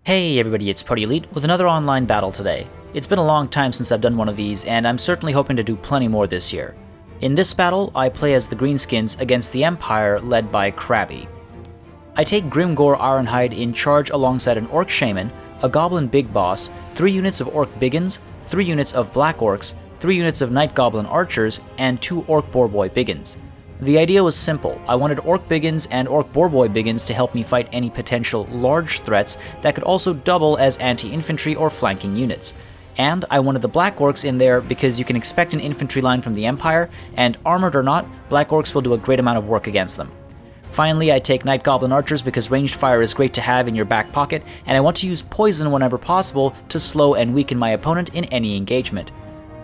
Hey everybody, it's PartyElite with another online battle today. It's been a long time since I've done one of these, and I'm certainly hoping to do plenty more this year. In this battle, I play as the Greenskins against the Empire led by Krabby. I take Grimgor Ironhide in charge alongside an Orc Shaman, a Goblin Big Boss, 3 units of Orc Biggins, 3 units of Black Orcs, 3 units of Night Goblin Archers, and 2 Orc Boarboy Biggins. The idea was simple. I wanted Orc Biggins and Orc Boarboy Biggins to help me fight any potential large threats that could also double as anti-infantry or flanking units. And I wanted the Black Orcs in there because you can expect an infantry line from the Empire, and armored or not, Black Orcs will do a great amount of work against them. Finally, I take Night Goblin Archers because ranged fire is great to have in your back pocket, and I want to use poison whenever possible to slow and weaken my opponent in any engagement.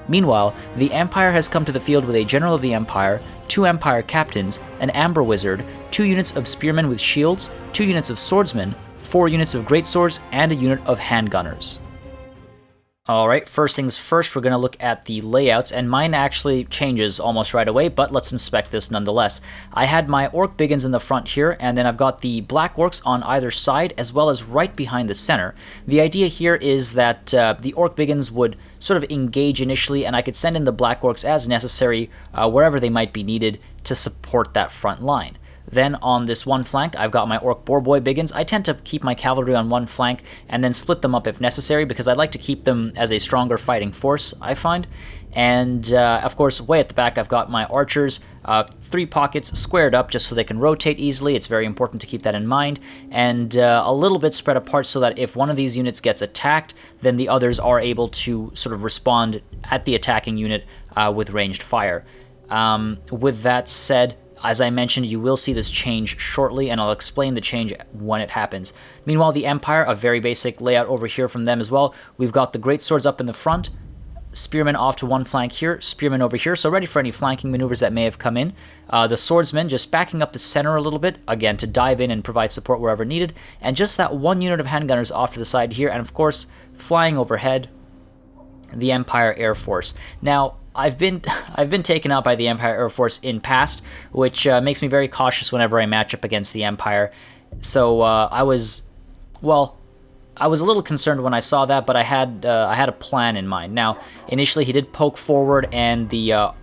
Meanwhile, the Empire has come to the field with a General of the Empire, 2 Empire Captains, an Amber Wizard, 2 units of Spearmen with shields, 2 units of Swordsmen, 4 units of Greatswords, and a unit of Handgunners. Alright, first things first, we're going to look at the layouts, and mine actually changes almost right away, but let's inspect this nonetheless. I had my Orc Biggins in the front here, and then I've got the Black Orcs on either side, as well as right behind the center. The idea here is that the Orc Biggins would sort of engage initially, and I could send in the Black Orcs as necessary, wherever they might be needed to support that front line. Then on this one flank, I've got my Orc Boarboy Biggins. I tend to keep my cavalry on one flank and then split them up if necessary because I like to keep them as a stronger fighting force, I find. And of course, way at the back, I've got my archers, 3 pockets squared up just so they can rotate easily. It's very important to keep that in mind. And a little bit spread apart so that if one of these units gets attacked, then the others are able to sort of respond at the attacking unit with ranged fire. With that said, as I mentioned, you will see this change shortly, and I'll explain the change when it happens. Meanwhile, the Empire, a very basic layout over here from them as well. We've got the Greatswords up in the front, Spearmen off to one flank here, Spearmen over here, so ready for any flanking maneuvers that may have come in. The Swordsmen just backing up the center a little bit, again, to dive in and provide support wherever needed. And just that 1 unit of Handgunners off to the side here, and of course, flying overhead, the Empire Air Force. Now, I've been taken out by the Empire Air Force in past, which makes me very cautious whenever I match up against the Empire. So I was a little concerned when I saw that, but I had a plan in mind. Now, initially he did poke forward, and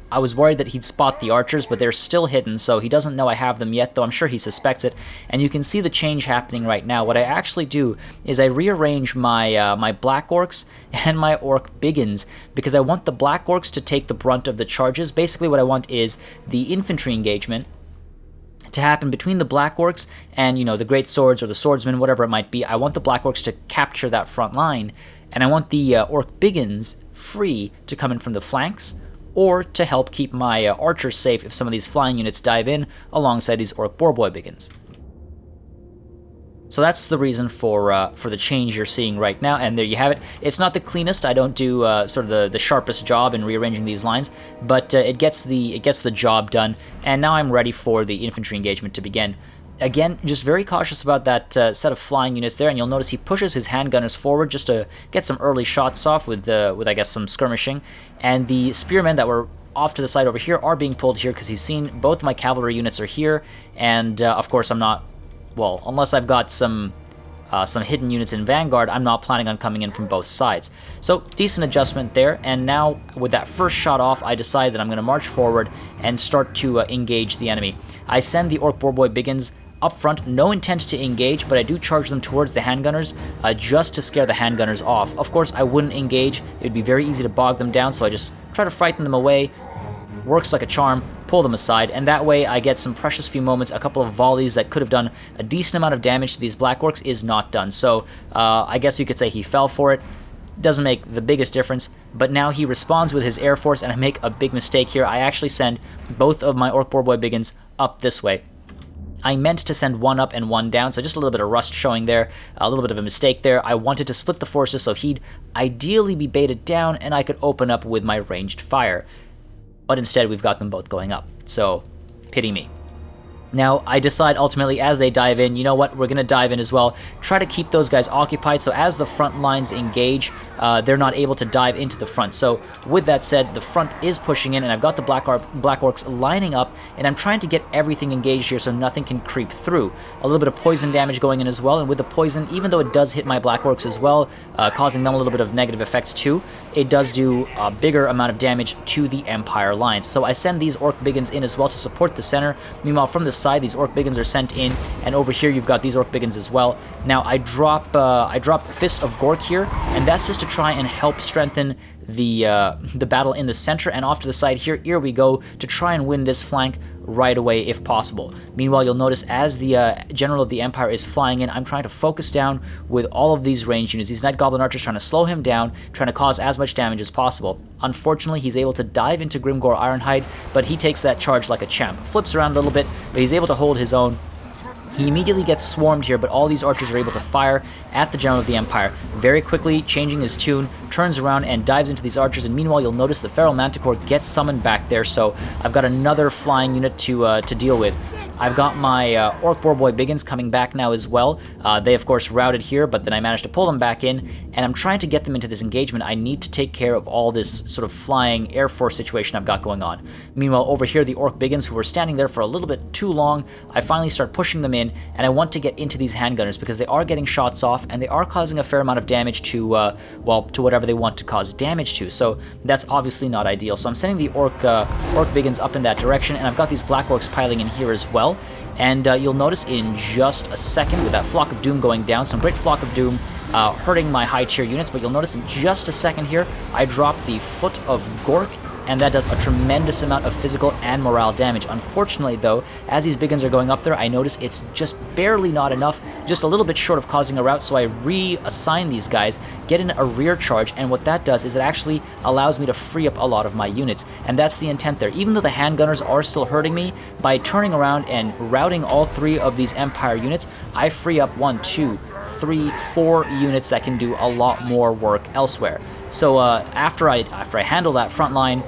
I was worried that he'd spot the archers, but they're still hidden, so he doesn't know I have them yet, though I'm sure he suspects it. And you can see the change happening right now. What I actually do is I rearrange my my Black Orcs and my Orc Biggins, because I want the Black Orcs to take the brunt of the charges. Basically what I want is the infantry engagement to happen between the Black Orcs and, you know, the Great Swords or the Swordsmen, whatever it might be. I want the Black Orcs to capture that front line, and I want the Orc Biggins free to come in from the flanks, or to help keep my archers safe if some of these flying units dive in alongside these Orc Boarboy Biggins. So that's the reason for the change you're seeing right now, and there you have it. It's not the cleanest. I don't do sort of the sharpest job in rearranging these lines, but it gets the job done. And now I'm ready for the infantry engagement to begin. Again, just very cautious about that set of flying units there, and you'll notice he pushes his handgunners forward just to get some early shots off with I guess some skirmishing, and the spearmen that were off to the side over here are being pulled here because he's seen both my cavalry units are here, and of course I'm not, well, unless I've got some hidden units in Vanguard, I'm not planning on coming in from both sides. So decent adjustment there, and now with that first shot off, I decide that I'm going to march forward and start to engage the enemy. I send the Orc Boarboy Biggins up front, no intent to engage, but I do charge them towards the handgunners just to scare the handgunners off. Of course, I wouldn't engage. It would be very easy to bog them down, so I just try to frighten them away. Works like a charm, pull them aside, and that way I get some precious few moments. A couple of volleys that could have done a decent amount of damage to these Black Orcs is not done. So I guess you could say he fell for it. Doesn't make the biggest difference, but now he responds with his Air Force, and I make a big mistake here. I actually send both of my Orc Boarboy Biggins up this way. I meant to send one up and one down, so just a little bit of rust showing there, a little bit of a mistake there. I wanted to split the forces so he'd ideally be baited down and I could open up with my ranged fire. But instead we've got them both going up, so pity me. Now, I decide ultimately as they dive in, you know what, we're going to dive in as well. Try to keep those guys occupied, so as the front lines engage, they're not able to dive into the front. So, with that said, the front is pushing in, and I've got the Black Orcs lining up, and I'm trying to get everything engaged here so nothing can creep through. A little bit of poison damage going in as well, and with the poison, even though it does hit my Black Orcs as well, causing them a little bit of negative effects too, it does do a bigger amount of damage to the Empire lines. So I send these Orc Biggins in as well to support the center. Meanwhile, from the side, these Orc Biggins are sent in, and over here you've got these Orc Biggins as well. Now I drop Fist of Gork here, and that's just to try and help strengthen the battle in the center, and off to the side here we go to try and win this flank right away if possible. Meanwhile, you'll notice as the General of the Empire is flying in, I'm trying to focus down with all of these ranged units. These Night Goblin Archers trying to slow him down, trying to cause as much damage as possible. Unfortunately, he's able to dive into Grimgor Ironhide, but he takes that charge like a champ. Flips around a little bit, but he's able to hold his own. He immediately gets swarmed here, but all these archers are able to fire at the General of the Empire. Very quickly, changing his tune, turns around and dives into these archers, and meanwhile you'll notice the Feral Manticore gets summoned back there, so I've got another flying unit to deal with. I've got my Orc Boarboy Biggins coming back now as well. They, of course, routed here, but then I managed to pull them back in, and I'm trying to get them into this engagement. I need to take care of all this sort of flying Air Force situation I've got going on. Meanwhile, over here, the Orc Biggins, who were standing there for a little bit too long, I finally start pushing them in, and I want to get into these handgunners because they are getting shots off, and they are causing a fair amount of damage to, well, to whatever they want to cause damage to, so that's obviously not ideal. So I'm sending the Orc Biggins up in that direction, and I've got these Black Orcs piling in here as well. And you'll notice in just a second, with that Flock of Doom going down, some great Flock of Doom hurting my high tier units, but you'll notice in just a second here, I drop the Foot of Gork, and that does a tremendous amount of physical and morale damage. Unfortunately, though, as these Biggins are going up there, I notice it's just barely not enough, just a little bit short of causing a rout, so I reassign these guys, get in a rear charge, and what that does is it actually allows me to free up a lot of my units, and that's the intent there. Even though the handgunners are still hurting me, by turning around and routing all three of these Empire units, I free up 1, 2, 3, 4 units that can do a lot more work elsewhere. So after I handle that front line,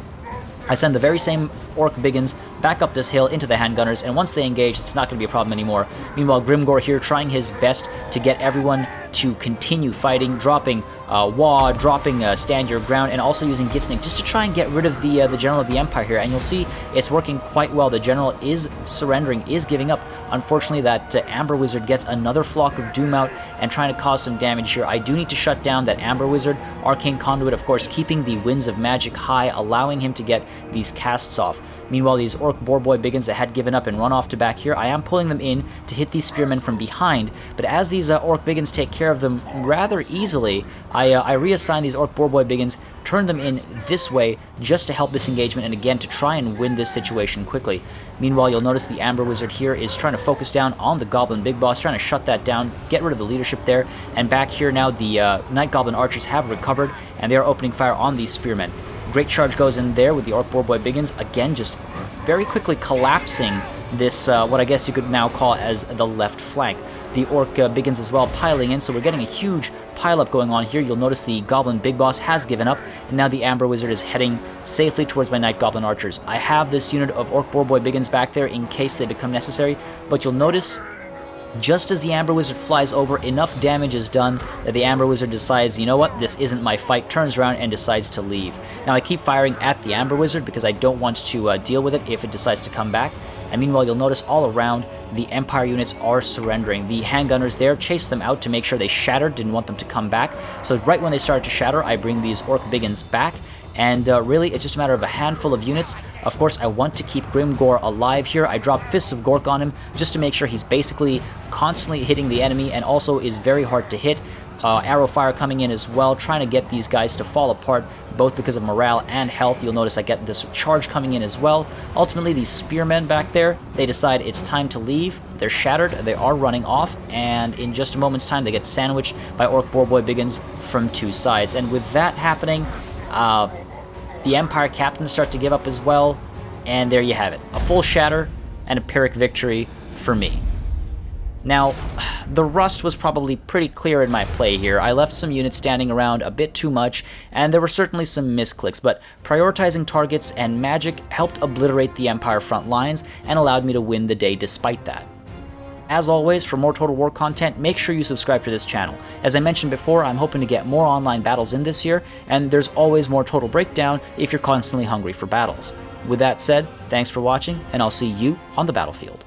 I send the very same Orc Biggins back up this hill into the handgunners, and once they engage, it's not going to be a problem anymore. Meanwhile, Grimgor here trying his best to get everyone to continue fighting, dropping Wah, dropping Stand Your Ground, and also using Gitsnik just to try and get rid of the General of the Empire here, and you'll see it's working quite well. The General is surrendering, is giving up. Unfortunately, that Amber Wizard gets another Flock of Doom out and trying to cause some damage here. I do need to shut down that Amber Wizard. Arcane Conduit, of course, keeping the Winds of Magic high, allowing him to get these casts off. Meanwhile, these Orc Boarboy Biggins that had given up and run off to back here, I am pulling them in to hit these Spearmen from behind, but as these Orc Biggins take care of them rather easily, I reassign these Orc Boarboy Biggins, turn them in this way just to help this engagement and again to try and win this situation quickly. Meanwhile, you'll notice the Amber Wizard here is trying to focus down on the Goblin Big Boss, trying to shut that down, get rid of the leadership there, and back here now the Night Goblin Archers have recovered and they are opening fire on these Spearmen. Great charge goes in there with the Orc Boarboy Biggins, again just very quickly collapsing this, what I guess you could now call as the left flank. The Orc Biggins as well piling in, so we're getting a huge pile-up going on here. You'll notice the Goblin Big Boss has given up, and now the Amber Wizard is heading safely towards my Night Goblin Archers. I have this unit of Orc Boarboy Biggins back there in case they become necessary, but you'll notice just as the Amber Wizard flies over, enough damage is done that the Amber Wizard decides, you know what, this isn't my fight, turns around and decides to leave. Now I keep firing at the Amber Wizard because I don't want to deal with it if it decides to come back. And meanwhile, you'll notice all around, the Empire units are surrendering. The handgunners there chased them out to make sure they shattered, didn't want them to come back. So right when they started to shatter, I bring these Orc Biggins back. And really, it's just a matter of a handful of units. Of course, I want to keep Grimgor alive here. I drop Fists of Gork on him just to make sure he's basically constantly hitting the enemy and also is very hard to hit. Arrow fire coming in as well, trying to get these guys to fall apart, both because of morale and health. You'll notice I get this charge coming in as well. Ultimately, these spearmen back there, they decide it's time to leave. They're shattered, they are running off, and in just a moment's time, they get sandwiched by Orc Boarboy Biggins from two sides. And with that happening, the Empire captains start to give up as well, and there you have it. A full shatter and a Pyrrhic victory for me. Now, the rust was probably pretty clear in my play here. I left some units standing around a bit too much, and there were certainly some misclicks, but prioritizing targets and magic helped obliterate the Empire front lines and allowed me to win the day despite that. As always, for more Total War content, make sure you subscribe to this channel. As I mentioned before, I'm hoping to get more online battles in this year, and there's always more Total Breakdown if you're constantly hungry for battles. With that said, thanks for watching, and I'll see you on the battlefield.